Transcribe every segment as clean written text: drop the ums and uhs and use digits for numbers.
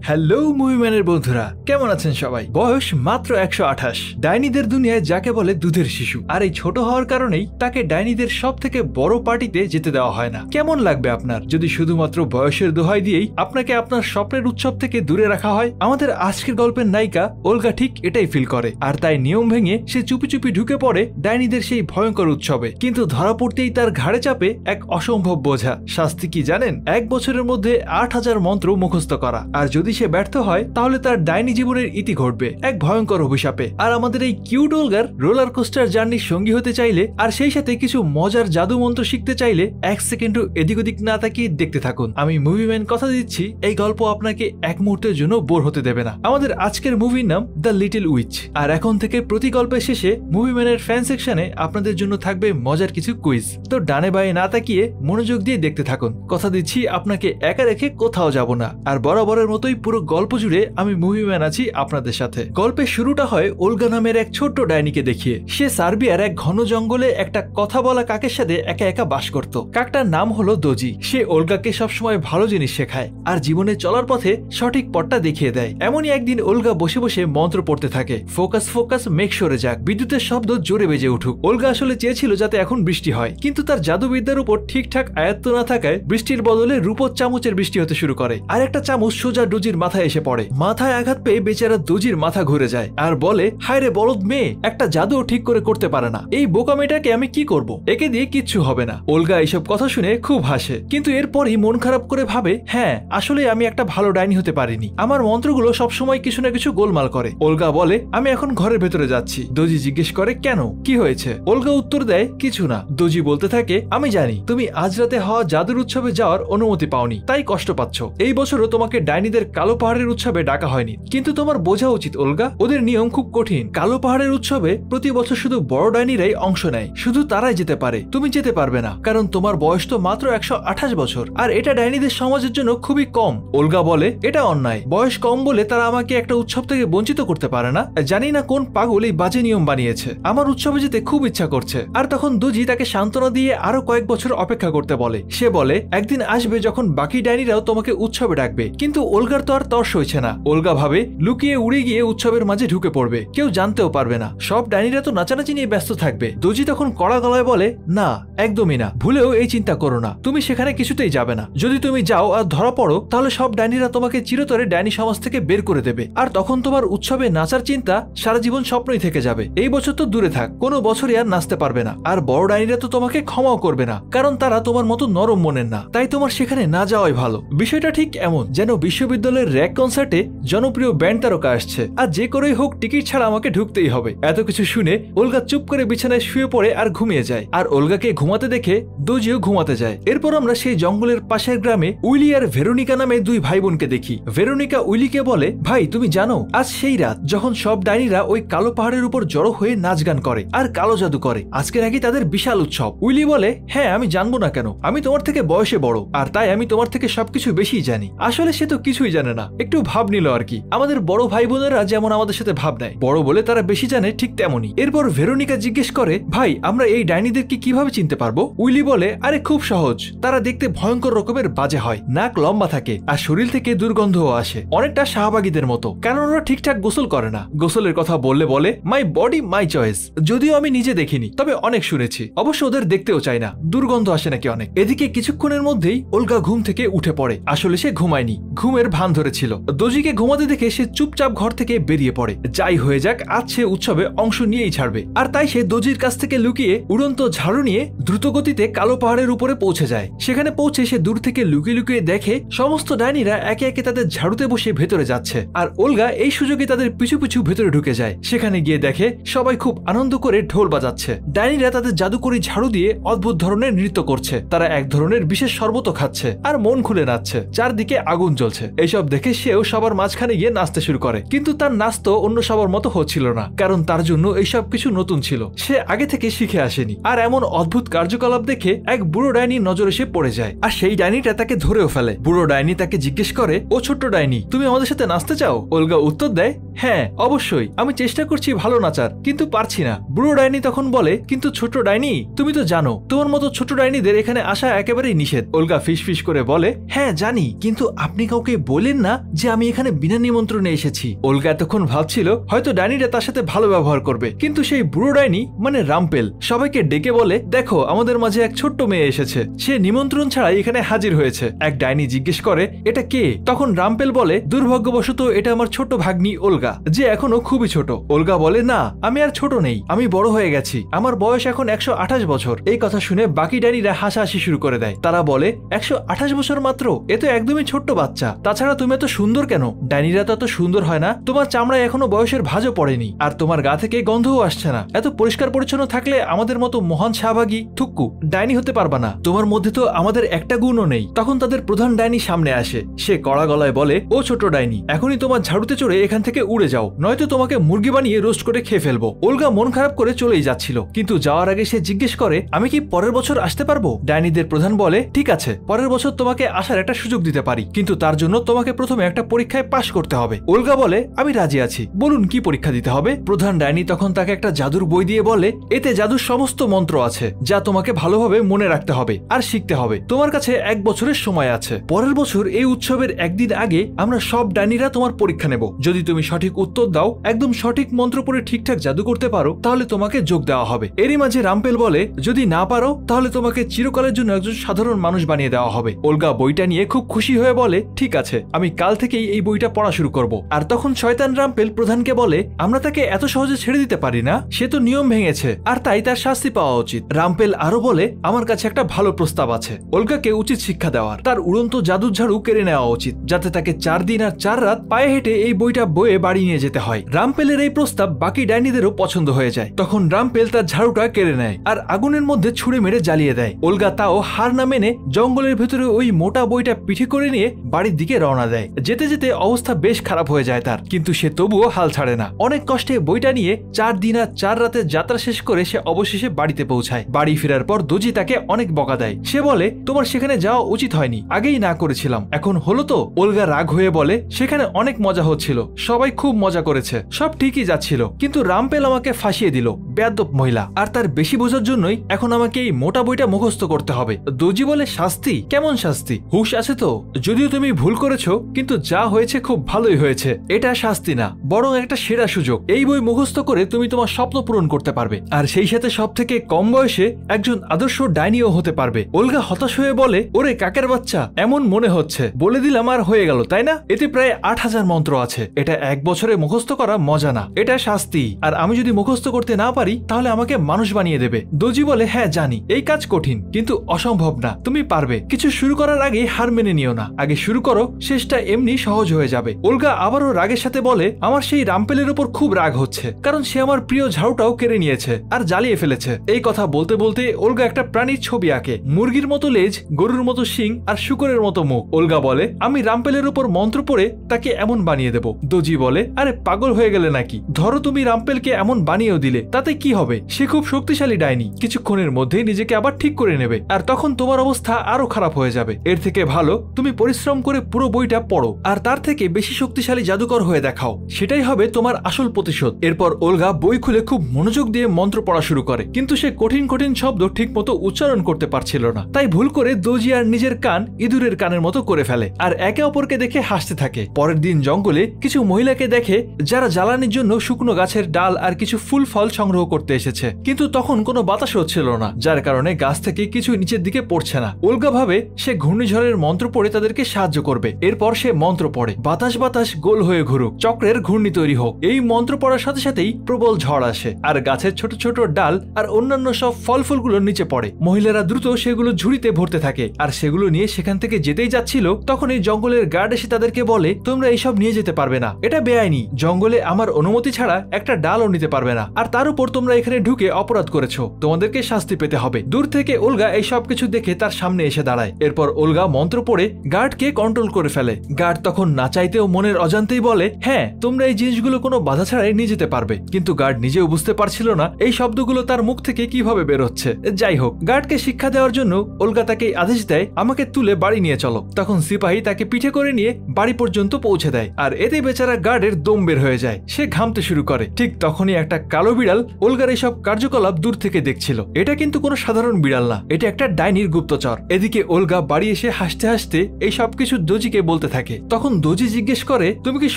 Hello মুভিম্যানের বন্ধুরা, কেমন আছেন সবাই? বয়স মাত্র 128। ডাইনিদের দুনিয়ায় যাকে বলে দুধের শিশু, আর এই ছোট হওয়ার কারণেই তাকে ডাইনিদের সব থেকে বড় পার্টিতে যেতে দেওয়া হয় না। কেমন লাগবে আপনার যদি শুধুমাত্র বয়সের দোহাই দিয়েই আপনাকে আপনার স্বপ্নের উৎসব থেকে দূরে রাখা হয়? আমাদের আজকের গল্পের নায়িকা ওলগা ঠিক এটাই ফিল করে, আর তাই নিয়ম ভেঙে সে চুপি চুপি ঢুকে পড়ে ডাইনিদের সেই ভয়ঙ্কর উৎসবে। কিন্তু ধরা পড়তেই তার ঘাড়ে চাপে এক অসম্ভব বোঝা। শাস্তি কি জানেন? 1 বছরের মধ্যে 8000 মন্ত্র মুখস্থ করা। আর যদি সে ব্যর্থ হয় তাহলে তার ডাইনি জীবনের ইতি ঘটবে এক ভয়ঙ্কর অভিশাপে। আর আমাদের এই কিউট ওলগার রোলার কোস্টার জার্নির সঙ্গী হতে চাইলে আর সেই সাথে কিছু মজার জাদু মন্ত্র শিখতে চাইলে 1 সেকেন্ডও এদিক ওদিক না তাকিয়ে দেখতে থাকুন। আমি মুভিম্যান কথা দিচ্ছি, এই গল্প আপনাকে এক মুহূর্তের জন্য বোর হতে দেবে না। আমাদের আজকের মুভির নাম দ্য লিটল উইচ। আর এখন থেকে প্রতি গল্পের শেষে মুভিম্যানের ফ্যান সেকশনে আপনাদের জন্য থাকবে মজার কিছু কুইজ। তো ডানে বায়ে না তাকিয়ে মনোযোগ দিয়ে দেখতে থাকুন। কথা দিচ্ছি আপনাকে একা রেখে কোথাও যাব না। আর বরাবরের মতোই পুরো গল্প জুড়ে আমি মুভিম্যান আছি আপনাদের সাথে। গল্পের শুরুটা হয় ওলগা নামের এক ছোট্ট ডাইনিকে দেখিয়ে। সে সার্বিয়ার এক ঘন জঙ্গলে একটা কথা বলা কাকের সাথে একা একা বাস করত। কাকটার নাম হলো দোজি। সে ওলগাকে সবসময় ভালো জিনিস শেখায় আর জীবনে চলার পথে সঠিক পথটা দেখিয়ে দেয়। এমনই একদিন ওলগা বসে বসে মন্ত্র পড়তে থাকে, ফোকাস ফোকাস মেক সরে যাক, বিদ্যুতের শব্দ জোরে বেজে উঠুক। ওলগা আসলে চেয়েছিল যাতে এখন বৃষ্টি হয়, কিন্তু তার জাদুবিদ্যার উপর ঠিকঠাক আয়ত্ত না থাকায় বৃষ্টির বদলে রূপোর চামচের বৃষ্টি হতে শুরু করে। আর একটা চামচ সোজা ডোজির মাথায় এসে পড়ে। মাথায় আঘাত পেয়ে বেচারা দোজির মাথা ঘুরে যায় আর বলে, হায় রে বলদ মেয়ে, একটা জাদুও ঠিক করে করতে পারে না। এই বোকা মেয়েটাকে আমি কি করব? একে দিয়ে কিচ্ছু হবে না। ওলগা এইসব কথা শুনে খুব হাসে, কিন্তু এরপরই মন খারাপ করে ভাবে, হ্যাঁ আসলে আমি একটা ভালো ডাইনি হতে পারিনি। আমার মন্ত্রগুলো সবসময় কিছু না কিছু গোলমাল করে। ওলগা বলে, আমি এখন ঘরের ভেতরে যাচ্ছি। দোজি জিজ্ঞেস করে, কেন, কি হয়েছে? ওলগা উত্তর দেয়, কিছু না। দোজি বলতে থাকে, আমি জানি তুমি আজ রাতে হওয়া জাদুর উৎসবে যাওয়ার অনুমতি পাওনি, তাই কষ্ট পাচ্ছ। এই বছরও তোমাকে ডাইনিদের কালো পাহাড়ের উৎসবে ডাকা হয়নি, কিন্তু তোমার বোঝা উচিত ওলগা, ওদের নিয়ম খুব কঠিন। কালো পাহাড়ের উৎসবে প্রতি বছর শুধু বড় ডাইনিরাই অংশ নেয়, শুধু তারাই যেতে পারে। তুমি যেতে পারবে না, কারণ তোমার বয়স তো মাত্র 128 বছর, আর এটা ডাইনিদের সমাজের জন্য খুবই কম। ওলগা বলে, এটা অন্যায়। বয়স কম বলে তারা আমাকে একটা উৎসব থেকে বঞ্চিত করতে পারে না। জানি না কোন পাগল এই বাজে নিয়ম বানিয়েছে। আমার উৎসবে যেতে খুব ইচ্ছা করছে। আর তখন দোজি তাকে সান্ত্বনা দিয়ে আরো কয়েক বছর অপেক্ষা করতে বলে। সে বলে, একদিন আসবে যখন বাকি ডাইনিরাও তোমাকে উৎসবে ডাকবে। কিন্তু ওলগার তো আর তর্স হয়েছে না। ওলগা ভাবে লুকিয়ে উড়ে গিয়ে উৎসবের মাঝে ঢুকে পড়বে, কেউ জানতেও পারবে না। সব ডাইনিরা তো নাচানাচি নিয়ে ব্যস্ত থাকবে। দোজি তখন কড়া গলায় বলে, না একদমই না, ভুলেও এই চিন্তা করো না, তুমি সেখানে কিছুতেই যাবে না। যদি তুমি যাও আর ধরা পড়ো তাহলে সব ডাইনিরা তোমাকে চিরতরে ডাইনি সমাজ থেকে বের করে দেবে, আর তখন তোমার উৎসবে নাচার চিন্তা সারা জীবন স্বপ্নই থেকে যাবে। এই বছর তো দূরে থাক, কোনো বছরই আর নাচতে পারবে না। আর বড় ডাইনিরা তো তোমাকে ক্ষমাও করবে না, কারণ তারা তোমার মতো নরম মনের না। তাই তোমার সেখানে না যাওয়াই ভালো। বিষয়টা ঠিক এমন যেন বিশ্ববিদ্যালয়ের র্যাক কনসার্টে জনপ্রিয় ব্যান্ড তারকা আসছে, আর যে করেই হোক টিকিট ছাড়া আমাকে ঢুকতেই হবে। এত কিছু শুনে ওলগা চুপ করে বিছানায় শুয়ে পড়ে আর ঘুমিয়ে যায়। আর ওলগাকে ঘুমাতে দেখে দোজিও ঘুমাতে যায়। এরপর আমরা সেই জঙ্গলের পাশের গ্রামে উইলি আর ভেরোনিকা নামে 2 ভাই বোনকে দেখি। ভেরোনিকা উইলিকে বলে, ভাই তুমি জানো আজ সেই রাত যখন সব ডাইনিরা ওই কালো পাহাড়ের উপর জড়ো হয়ে নাচ গান করে আর কালো জাদু করে। আজকে নাকি তাদের বিশাল উৎসব। উইলি বলে, হ্যাঁ আমি জানবো না কেন, আমি তোমার থেকে বয়সে বড়, আর তাই আমি তোমার থেকে সবকিছু বেশি জানি। আসলে সে তো কিছুই জানে না, একটু ভাব নিল আর কি। আমাদের বড় ভাই বোনেরা যেমন আমাদের সাথে ভাব নেয়, বড় বলে তারা বেশি জানে, ঠিক তেমনই। এরপর ভেরোনিকা জিজ্ঞেস করে, ভাই আমরা এই ডাইনিদেরকে কিভাবে চিনতে পারবো? উইলি বলে, আরে খুব সহজ, তারা দেখতে ভয়ঙ্কর রকমের বাজে হয়, নাক লম্বা থাকে আর শরীর থেকে দুর্গন্ধও আসে, অনেকটা শাহবাগীদের মতো, কারণ ওরা ঠিকঠাক গোসল করে না। গোসলের কথা বললে বলে, মাই বডি মাই চয়েস। যদিও আমি নিজে দেখিনি, তবে অনেক শুনেছি। অবশ্য ওদের দেখতেও চাই না, দুর্গন্ধ আসে নাকি অনেক। এদিকে কিছুক্ষণের মধ্যেই ওলগা ঘুম থেকে উঠে পড়ে। আসলে সে ঘুমায়নি, ঘুমের ভান ধরেছিল। দোজিকে ঘুমাতে দেখে সে চুপচাপ ঘর থেকে বেরিয়ে পড়ে। যাই হয়ে যাক, আজ সে উৎসবে অংশ নিয়েই ছাড়বে। আর তাই সে দোজির কাছ থেকে লুকিয়ে উড়ন্ত ঝাড়ু নিয়ে দ্রুতগতিতে কালো পাহাড়ের উপরে পৌঁছে যায়। সেখানে পৌঁছে সে দূর থেকে লুকিয়ে লুকিয়ে দেখে সমস্ত ডাইনিরা একে একে তাদের ঝাড়ুতে বসে ভেতরে যাচ্ছে, আর ওলগা এই সুযোগে তাদের পিছু পিছু ভেতরে ঢুকে যায়। সেখানে গিয়ে দেখে সবাই খুব আনন্দ করে ঢোল বাজাচ্ছে। ডাইনিরা তাদের জাদুকরি ঝাড়ু দিয়ে অদ্ভুত ধরনের নৃত্য করছে। তারা এক ধরনের বিশেষ শরবত খাচ্ছে আর মন খুলে নাচছে। চারদিকে আগুন জ্বলছে। এইসব দেখে সেও সবার মাঝখানে গিয়ে নাচতে শুরু করে, কিন্তু তার নাচ তো অন্য সবার মতো হচ্ছিল না, কারণ তার জন্য এইসব কিছু নতুন ছিল, সে আগে থেকে শিখে আসেনি। আর এমন অদ্ভুত কার্যকলাপ দেখে এক বুড়ো ডাইনির নজর এসে পড়ে যায়, আর সেই ডাইনিটা তাকে ধরেও ফেলে। বুড়ো ডাইনি তাকে জিজ্ঞেস করে, ও ছোট্ট ডাইনি, তুমি আমাদের সাথে নাচতে চাও? ওলগা উত্তর দেয়, হ্যাঁ অবশ্যই, আমি চেষ্টা করছি ভালো নাচার, কিন্তু পারছি না। বুড়ো ডাইনি তখন বলে, কিন্তু ছোট্ট ডাইনি তুমি তো জানো তোমার মতো ছোট ডাইনিদের এখানে আসা একেবারেই নিষেধ। ওলগা ফিস ফিস করে বলে, হ্যাঁ জানি, কিন্তু আপনি কাউকে বলেন দেখেন না যে আমি এখানে বিনা নিমন্ত্রণে এসেছি। ওলগা এতক্ষণ ভাবছিল হয়তো ডাইনিরা তার সাথে ভালো ব্যবহার করবে, কিন্তু সেই বুড়ো ডাইনি মানে রাম্পেল সবাইকে ডেকে বলে, দেখো আমাদের মাঝে এক ছোট্ট মেয়ে এসেছে, সে নিমন্ত্রণ ছাড়াই এখানে হাজির হয়েছে। এক ডাইনি জিজ্ঞেস করে এটা কে? তখন রাম্পেল বলে, দুর্ভাগ্যবশত এটা আমার ছোট ভাগ্নি ওলগা, যে এখনো খুবই ছোট। ওলগা বলে, না আমি আর ছোট নেই, আমি বড় হয়ে গেছি, আমার বয়স এখন 128 বছর। এই কথা শুনে বাকি ডাইনিরা হাসাহাসি শুরু করে দেয়। তারা বলে, 128 বছর মাত্র? এ তো একদমই ছোট্ট বাচ্চা। তাছাড়া তুমি এত সুন্দর কেন? ডাইনিরা তো এত সুন্দর হয় না, তোমার চামড়ায় এখনো বয়সের ভাঁজও পড়েনি, আর তোমার গা থেকে গন্ধও আসছে না। এত পরিষ্কার পরিচ্ছন্ন থাকলে আমাদের মতো মহান শাহবাগী থুক্কু ডাইনি হতে পারবা না, তোমার মধ্যে তো আমাদের একটা গুণও নেই। তখন তাদের প্রধান ডাইনি সামনে আসে, সে কড়া গলায় বলে, ও ছোট ডাইনি, এখনই তোমার ঝাড়ুতে চড়ে এখান থেকে উড়ে যাও, নয়তো তোমাকে মুরগি বানিয়ে রোস্ট করে খেয়ে ফেলবো। ওলগা মন খারাপ করে চলেই যাচ্ছিল, কিন্তু যাওয়ার আগে সে জিজ্ঞেস করে, আমি কি পরের বছর আসতে পারবো? ডাইনিদের প্রধান বলে, ঠিক আছে, পরের বছর তোমাকে আসার একটা সুযোগ দিতে পারি, কিন্তু তার জন্য তোমাকে প্রথমে একটা পরীক্ষায় পাশ করতে হবে। ওলগা বলে, আমি রাজি আছি, বলুন কি পরীক্ষা দিতে হবে? প্রধান ডাইনি তখন তাকে একটা জাদুর বই দিয়ে বলে, এতে জাদুর সমস্ত মন্ত্র আছে, যা তোমাকে ভালোভাবে মনে রাখতে হবে আর শিখতে হবে। তোমার কাছে 1 বছরের সময় আছে। পরের বছর এই উৎসবের একদিন আগে আমরা সব ডাইনিরা তোমার পরীক্ষা নেব। যদি তুমি সঠিক উত্তর দাও, একদম সঠিক মন্ত্র পড়ে ঠিকঠাক জাদু করতে পারো, তাহলে তোমাকে যোগ দেওয়া হবে। এরই মাঝে রাম্পেল বলে, যদি না পারো তাহলে তোমাকে চিরকালের জন্য একজন সাধারণ মানুষ বানিয়ে দেওয়া হবে। ওলগা বইটা নিয়ে খুব খুশি হয়ে বলে, ঠিক আছে, আমি কাল থেকেই এই বইটা পড়া শুরু করব। আর তখন শয়তান রাম্পেল প্রধানকে বলে, আমরা তাকে এত সহজে ছেড়ে দিতে পারি না, সে তো নিয়ম ভেঙেছে, আর তাই তার শাস্তি পাওয়া উচিত। রাম্পেল আরো বলে, আমার কাছে একটা ভালো প্রস্তাব আছে, ওলগাকে উচিত শিক্ষা দেওয়ার, তার উড়ন্ত জাদুর ঝাড়ু কেড়ে নেওয়া উচিত, যাতে তাকে 4 দিন আর 4 রাত পায়ে হেঁটে এই বইটা বয়ে বাড়ি নিয়ে যেতে হয়। রাম্পেলের এই প্রস্তাব বাকি ডাইনিদেরও পছন্দ হয়ে যায়। তখন রাম্পেল তার ঝাড়ুটা কেড়ে নেয় আর আগুনের মধ্যে ছুঁড়ে মেরে জ্বালিয়ে দেয়। ওলগা তাও হার না মেনে জঙ্গলের ভেতরে ওই মোটা বইটা পিঠে করে নিয়ে বাড়ির দিকে রওনা দেয়। যেতে যেতে অবস্থা বেশ খারাপ হয়ে যায় তার, কিন্তু সে তবুও হাল ছাড়ে না। অনেক কষ্টে বইটা নিয়ে 4 দিন আর 4 রাতের যাত্রা শেষ করে সে অবশেষে বাড়িতে পৌঁছায়। বাড়ি ফেরার পর দোজি তাকে অনেক বকা দেয়। সে বলে, তোমার সেখানে যাওয়া উচিত হয়নি, আগেই না করেছিলাম, এখন হলো তো? ওলগা রাগ হয়ে বলে, সেখানে অনেক মজা হচ্ছিল, সবাই খুব মজা করেছে, সব ঠিকই যাচ্ছিল, কিন্তু রাম্পেল আমাকে ফাঁসিয়ে দিল, বেয়াদব মহিলা, আর তার বেশি বোঝার জন্যই এখন আমাকে এই মোটা বইটা মুখস্থ করতে হবে। দোজি বলে, শাস্তি? কেমন শাস্তি? হুঁশ আছে তো? যদিও তুমি ভুল করেছো, কিন্তু যা হয়েছে খুব ভালোই হয়েছে, এটা শাস্তি না, বরং একটা সেরা সুযোগ। এই বই মুখস্থ করে তুমি তোমার স্বপ্ন পূরণ করতে পারবে, আর সেই সাথে সব থেকে কম বয়সে একজন আদর্শ ডাইনিও হতে পারবে। ওলগা হতাশ হয়ে বলে, ওরে কাকের বাচ্চা, এমন মনে হচ্ছে বলে দিলাম আর হয়ে গেল, তাই না? এতে প্রায় 8000 মন্ত্র আছে, এটা 1 বছরে মুখস্থ করা মজা না, এটা শাস্তি, আর আমি যদি মুখস্থ করতে না পারি তাহলে আমাকে মানুষ বানিয়ে দেবে। দোজি বলে, হ্যাঁ জানি, এই কাজ কঠিন, কিন্তু অসম্ভব না, তুমি পারবে। কিছু শুরু করার আগে হার মেনে নিও না, আগে শুরু করো, শেষটা এমনি সহজ হয়ে যাবে। ওলগা আবারও রাগের সাথে বলে, আমার সেই রাম্পেলের উপর খুব রাগ হচ্ছে, কারণ সে আমার প্রিয় ঝাড়ুটাও কেড়ে নিয়েছে আর জ্বালিয়ে ফেলেছে। এই কথা বলতে বলতে ওলগা একটা প্রাণীর ছবি আঁকে, মুরগির মতো লেজ, গরুর মতো শিং আর শুকরের মতো মুখ। ওলগা বলে, আমি রাম্পেলের উপর মন্ত্র পড়ে তাকে এমন বানিয়ে দেব। দোজি বলে, আরে পাগল হয়ে গেলে নাকি? ধরো তুমি রাম্পেলকে এমন বানিয়েও দিলে, তাতে কি হবে? সে খুব শক্তিশালী ডাইনি, কিছুক্ষণের মধ্যেই নিজেকে আবার ঠিক করে নেবে, আর তখন তোমার অবস্থা আরো খারাপ হয়ে যাবে। এর থেকে ভালো তুমি পরিশ্রম করে পুরো বইটা পড়ো, আর তার থেকে বেশি শক্তিশালী জাদুকর হয়ে দেখাও, সেটাই হবে তোমার আসল প্রতিশোধ। এরপর ওলগা বই খুলে খুব মনোযোগ দিয়ে মন্ত্র পড়া শুরু করে, কিন্তু সে কঠিন কঠিন শব্দ ঠিক মতো উচ্চারণ করতে পারছিল না, তাই ভুল করে দোজি আর নিজের কান ইঁদুরের কানের মতো করে ফেলে, আর একে অপরকে দেখে হাসতে থাকে। পরের দিন জঙ্গলে কিছু মহিলাকে দেখে যারা জ্বালানির জন্য শুকনো গাছের ডাল আর কিছু ফুল ফল সংগ্রহ করতে এসেছে, কিন্তু তখন কোনো বাতাস হচ্ছিল না, যার কারণে গাছ থেকে কিছু নিচের দিকে পড়ছে না। ওলগা ভাবে সে ঘূর্ণিঝড়ের মন্ত্র পড়ে তাদেরকে সাহায্য করবে। এরপর সে মন্ত্র পড়ে, বাতাস বাতাস গোল হয়ে ঘুরুক, চক্রের ঘূর্ণি তৈরি হোক। এই মন্ত্র পড়ার সাথে সাথেই প্রবল ঝড় আসে, আর গাছের ছোট ছোট ডাল আর অন্যান্য সব ফল ফুলগুলো নিচে পড়ে। মহিলারা দ্রুত সেগুলো ঝুড়িতে ভরতে থাকে, আর সেগুলো নিয়ে সেখান থেকে যেতেই যাচ্ছিল, তখন এই জঙ্গলের গার্ড এসে তাদেরকে বলে, তোমরা এইসব নিয়ে যেতে পারবে না, এটা বেআইনি, জঙ্গলে আমার অনুমতি ছাড়া একটা ডালও নিতে পারবে না, আর তার উপর তোমরা এখানে ঢুকে অপরাধ করেছো, তোমাদেরকে শাস্তি পেতে হবে। দূর থেকে ওলগা এই সব কিছু দেখে তার সামনে এসে দাঁড়ায়। এরপর ওলগা মন্ত্র পড়ে গার্ডকে কন্ট্রোল করে ফেলে। গার্ড তখন না চাইতেও মনের অজান্তেই বলে, হ্যাঁ তোমরা এই জিনিসগুলো কোনো বাধা ছাড়াই নিয়ে যেতে পারবে, কিন্তু গার্ড নিজেও বুঝতে পারছিল না এই শব্দগুলো তার মুখ থেকে কিভাবে বের হচ্ছে। যাই হোক, গার্ডকে শিক্ষা দেওয়ার জন্য ওলগা তাকে আদেশ দেয়, আমাকে তুলে বাড়ি নিয়ে চলো। তখন সিপাহী তাকে পিঠে করে নিয়ে বাড়ি পর্যন্ত পৌঁছে দেয়, আর এতে বেচারা গার্ডের দম বের হয়ে যায়, সে ঘামতে শুরু করে। ঠিক তখনই একটা কালো বিড়াল ওলগার এইসব কার্যকলাপ দূর থেকে দেখছিল। এটা কিন্তু কোনো সাধারণ বিড়াল না, এটা একটা ডাইনির গুপ্তচর। এদিকে ওলগা বাড়ি এসে হাসতে হাসতে এই সবকিছু দোজিকে বলতে বলতে থাকে। তখন দোজি জিজ্ঞেস করে, তুমি কি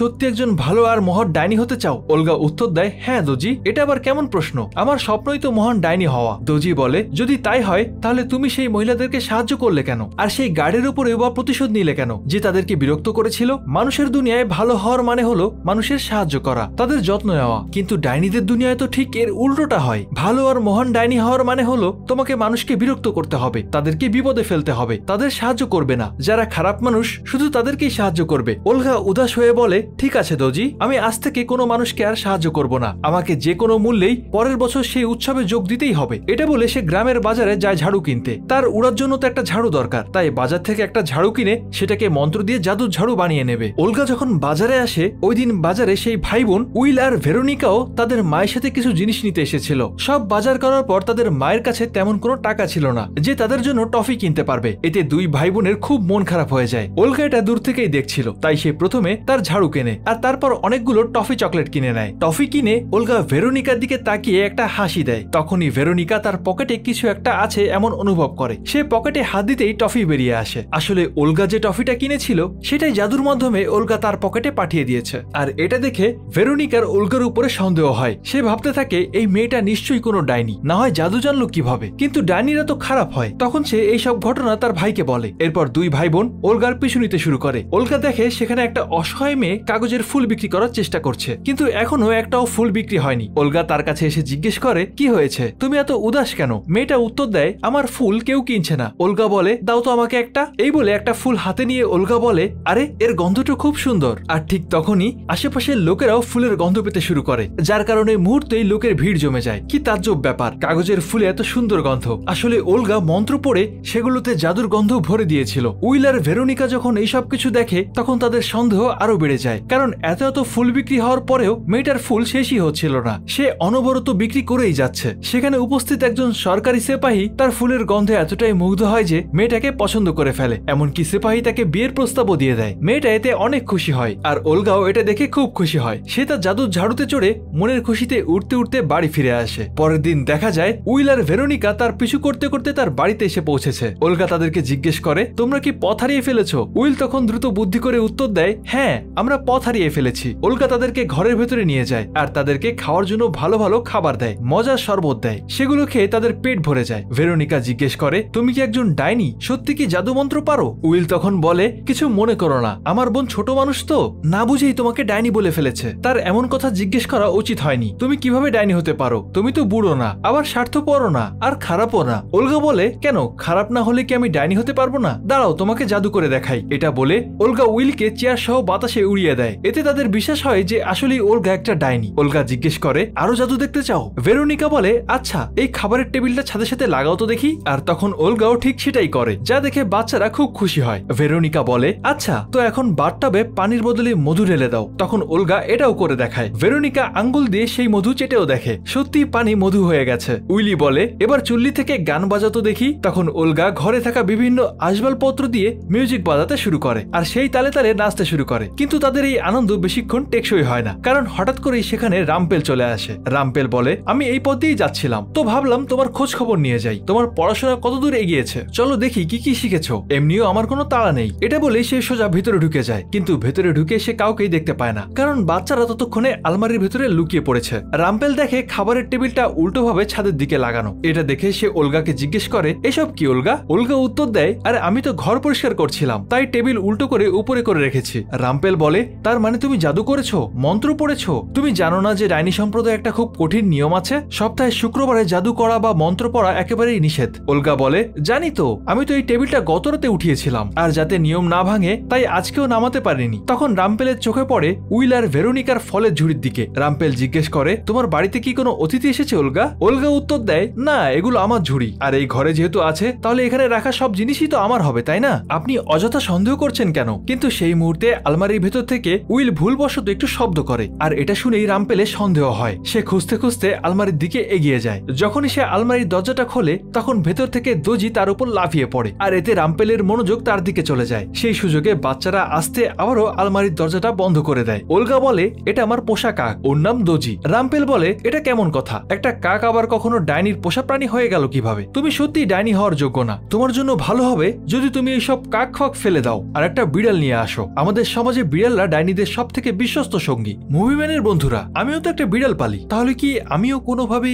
সত্যি একজন ভালো আর মহৎ ডাইনি হতে চাও? ওলগা উত্তর দেয়, হ্যাঁ দোজি, এটা আবার কেমন প্রশ্ন, আমার স্বপ্নই তো মহান ডাইনি হওয়া। দোজি বলে, যদি তাই হয় তাহলে তুমি সেই মহিলাদেরকে সাহায্য করলে কেন, আর সেই গার্ডের উপরে বা প্রতিশোধ নিলে কেন যে তাদেরকে বিরক্ত করেছিল? মানুষের দুনিয়ায় ভালো হওয়ার মানে হলো মানুষের সাহায্য করা, তাদের যত্ন নেওয়া, কিন্তু ডাইনিদের দুনিয়ায় তো ঠিক এর উল্টোটা হয়। ভালো আর মহান ডাইনি হওয়ার মানে হলো তোমাকে মানুষকে বিরক্ত করতে হবে, তাদেরকে বিপদে ফেলতে হবে, তাদের সাহায্য করবে না। যারা খারাপ মানুষ শুধু তাদেরকেই সাহায্য করবে। ওলগা উদাস হয়ে বলে, ঠিক আছে দোজি, আমি আজ থেকে কোনো মানুষকে আর সাহায্য করব না, আমাকে যে কোনো মূল্যেই পরের বছর সেই উৎসবে যোগ দিতেই হবে। এটা বলে সে গ্রামের বাজারে যায় ঝাড়ু কিনতে। তার উড়ার জন্য তো একটা ঝাড়ু দরকার, তাই বাজার থেকে একটা ঝাড়ু কিনে সেটাকে মন্ত্র দিয়ে জাদুর ঝাড়ু বানিয়ে নেবে। ওলগা যখন বাজারে আসে, ওই দিন বাজারে সেই ভাই বোন উইল আর ভেরোনিকাও তাদের মায়ের সাথে কিছু জিনিস নিতে এসেছিল। সব বাজার করার পর তাদের মায়ের কাছে তেমন কোনো টাকা ছিল না যে তাদের জন্য টফি কিনতে পারবে। এতে দুই ভাই বোনের খুব মন খারাপ হয়ে যায়। ওলগা এটা দূর থেকেই দেখছিল, তাই সে প্রথমে তার ঝাড়ু কেনে আর তারপর অনেকগুলো টফি চকলেট কিনে নেয়। টফি কিনে ওলগা ভেরোনিকার দিকে তাকিয়ে একটা হাসি দেয়। তখনই ভেরোনিকা তার পকেটে কিছু একটা আছে এমন অনুভব করে। সে পকেটে হাত দিতেই টফি বেরিয়ে আসে। আসলে ওলগা যে টফিটা কিনেছিল সেটাই জাদুর মাধ্যমে ওলগা তার পকেটে পাঠিয়ে দিয়েছে। আর এটা দেখে ভেরোনিকার ওলগার উপরে সন্দেহ হয়। সে ভাবতে থাকে, এই মেয়েটা নিশ্চয়ই কোনো ডাইনি, না হয় জাদু জানলো কিভাবে? কিন্তু ডাইনিরা তো খারাপ হয়। তখন সে এইসব ঘটনা তার ভাইকে বলে। এরপর দুই ভাই বোন ওলগার পিছু নিতে শুরু করে। ওলগা দেখে সেখানে একটা অসহায় মেয়ে কাগজের ফুল বিক্রি করার চেষ্টা করছে, কিন্তু এখনো একটাও ফুল বিক্রি হয়নি। ওলগা তার কাছে এসে জিজ্ঞেস করে, কি হয়েছে, তুমি এত উদাস কেন? মেয়েটা উত্তর দেয়, আমার ফুল কেউ কিনছে না। ওলগা বলে, দাও তো আমাকে একটা। এই বলে একটা ফুল হাতে নিয়ে ওলগা বলে, আরে এর গন্ধটা খুব সুন্দর। আর ঠিক তখনই আশেপাশের লোকেরাও ফুলের গন্ধ পেতে শুরু করে, যার কারণে মুহূর্তেই লোকের ভিড় জমে যায়। কি তাজ্জব ব্যাপার, কাগজের ফুলে এত সুন্দর গন্ধ। আসলে ওলগা মন্ত্র পড়ে সেগুলোতে জাদুর গন্ধ ভরে দিয়েছিল। উইল আর ভেরোনিকা যখন এইসব কিছু দেখে তখন তাদের সন্দেহ আরো বেড়ে যায়, কারণ এত এত ফুল বিক্রি হওয়ার পরেও মেয়েটার ফুল শেষই হচ্ছিল না। সে অনবরত বিক্রি করেই যাচ্ছে। সেখানে উপস্থিত একজন সরকারি সিপাহী তার ফুলের গন্ধে এতটাই মুগ্ধ হয় যে মেয়েটাকে পছন্দ করে ফেলে। এমনকি সিপাহী তাকে বিয়ের প্রস্তাবও দিয়ে দেয়। মেয়েটা এতে অনেক খুশি হয়, আর ওলগাও এটা দেখে খুব খুশি হয়। সে তার জাদুর ঝাড়ুতে চড়ে মনের খুশিতে উঠতে উঠতে বাড়ি ফিরে আসে। পরের দিন দেখা যায় উইল আর ভেরোনিকা তার পিছু করতে করতে তার বাড়িতে এসে পৌঁছেছে। ওলগা তাদেরকে জিজ্ঞেস করে, তোমরা কি পথ হারিয়ে ফেলেছো? উইল তখন দ্রুত বুদ্ধি করে উত্তর দেয়, হ্যাঁ, আমরা পথ হারিয়ে ফেলেছি। ওলগা তাদেরকে ঘরের ভেতরে নিয়ে যায় আর তাদেরকে খাওয়ার জন্য ভালো ভালো খাবার দেয়, মজার শরবত দেয়। সেগুলো খেয়ে তাদের পেট ভরে যায়। ভেরোনিকা জিজ্ঞেস করে, তুমি কি একজন ডাইনি? সত্যি কি জাদু মন্ত্র পারো? উইল তখন বলে, কিছু মনে করো না, আমার বোন ছোট মানুষ তো, না বুঝেই তোমাকে ডাইনি বলে ফেলেছে। তার এমন কথা জিজ্ঞেস করা উচিত হয়নি। তুমি কিভাবে ডাইনি হতে পারো? তুমি তো বুড়ো না, আবার স্বার্থপরও না, আর খারাপও না। ওলগা বলে, কেন, খারাপ না হলে কি আমি ডাইনি হতে পারবো না? দাঁড়াও, তোমাকে জাদু করে দেখাই। এটা বলে ওলগা উইলকে চেয়ার সহ বাতাসে উড়িয়ে দেয়। এতে তাদের বিশ্বাস হয় যে আসলেই ওলগা একটা ডাইনি। ওলগা জিজ্ঞেস করে, আরো জাদু দেখতে চাও? ভেরোনিকা বলে, আচ্ছা, এই খাবারের টেবিলটা ছাদের সাথে লাগাও তো দেখি। আর তখন ওলগাও ঠিক সেটাই করে, যা দেখে বাচ্চারা খুব খুশি হয়। ভেরোনিকা বলে, আচ্ছা, তো এখন বাথটাবে পানির বদলে মধু ঢেলে দাও। তখন ওলগা এটাও করে দেখায়। ভেরোনিকা আঙ্গুল দিয়ে সেই মধু চেটেও দেখে, সত্যি পানি মধু হয়ে গেছে। উইলি বলে, এবার চুল্লি থেকে গান বাজাতো দেখি। তখন ওলগা ঘরে থাকা বিভিন্ন আসবাবপত্র দিয়ে মিউজিক বাজাতে শুরু করে আর সেই তালে তালে নাচতে শুরু করে। কিন্তু তাদের এই আনন্দ বেশিক্ষণ টেকসই হয় না, কারণ হঠাৎ করেই সেখানে রামপেল চলে আসে। রামপেল বলে, আমি এই পথ দিয়েই যাচ্ছিলাম, তো ভাবলাম তোমার খোঁজ খবর নিয়ে যাই। তোমার পড়াশোনা কতদূর এগিয়েছে, চলো দেখি কি কি শিখেছো। এমনিও আমার কোনো তাড়া নেই। এটা বলেই সে সোজা ভিতরে ঢুকে যায়, কিন্তু ভেতরে ঢুকে সে কাউকেই দেখতে পায় না, কারণ বাচ্চারা ততক্ষণে আলমারির ভেতরে লুকিয়ে পড়েছে। রামপেল দেখে খাবারের টেবিলটা উল্টোভাবে ছাদের দিকে লাগানো। এটা দেখে সে ওলগাকে জিজ্ঞেস করে, এসব কি ওলগা? ওলগা উত্তর দেয়, আরে আমি তো ঘর পরিষ্কার করছিলাম, তাই টেবিল উল্টো করে উপরে করে রেখেছি। রামপেল বলে, তার মানে তুমি জাদু করেছো, মন্ত্র পড়েছো? তুমি জানো না যে ডাইনি সম্প্রদায় একটা খুব কঠিন নিয়ম আছে? সপ্তাহে শুক্রবারে জাদু করা বা মন্ত্র পড়া একেবারেই নিষেধ। ওলগা বলে, জানি তো, আমি তো এই টেবিলটা গত রাতে উঠিয়েছিলাম, আর যাতে নিয়ম না ভাঙে তাই আজকেও নামাতে পারিনি। তখন রামপেলের চোখে পড়ে উইল আর ভেরোনিকার ফলের ঝুড়ির দিকে। রামপেল জিজ্ঞেস করে, তোমার বাড়িতে কি কোনো অতিথি এসেছে ওলগা? ওলগা উত্তর দেয়, না, এগুলো আমার ঝুড়ি, আর এই ঘরে যেহেতু আছে তাহলে এখানে রাখা সব জিনিসই তো আমার হবে, তাই না? আপনি অযথা সন্দেহ করছেন কেন? কিন্তু সেই মুহূর্তে আলমারির ভেতর থেকে উইল ভুলবশত একটু শব্দ করে, আর এটা শুনেই রামপেলের সন্দেহ হয়। সে খুঁজতে খুঁজতে আলমারির দিকে এগিয়ে যায়। যখনই সে আলমারির দরজাটা খোলে তখন ভেতর থেকে দোজি তার উপর লাফিয়ে পড়ে, আর এতে রামপেলের মনোযোগ তার দিকে চলে যায়। সেই সুযোগে বাচ্চারা আসতে আবারও আলমারির দরজাটা বন্ধ করে দেয়। ওলগা বলে, এটা আমার পোষা কাক, ওর নাম দোজি। রামপেল বলে, এটা কেমন কথা? একটা কাক আবার কখনো ডাইনির পোষা প্রাণী হয়ে গেল কিভাবে? তুমি সত্যি ডাইনি হওয়ার যোগ্য না। তোমার জন্য ভালো হবে যদি তুমি এইসব কাক ফাক ফেলে দাও। আর একটা বিড়াল নিয়ে আসো। আমাদের সমাজে বিড়ালরা ডাইনিদের সব থেকে বিশ্বস্ত সঙ্গী। মুভিম্যানের বন্ধুরা, আমিও তো একটা বিড়াল পালি, তাহলে কি আমিও কোনোভাবে?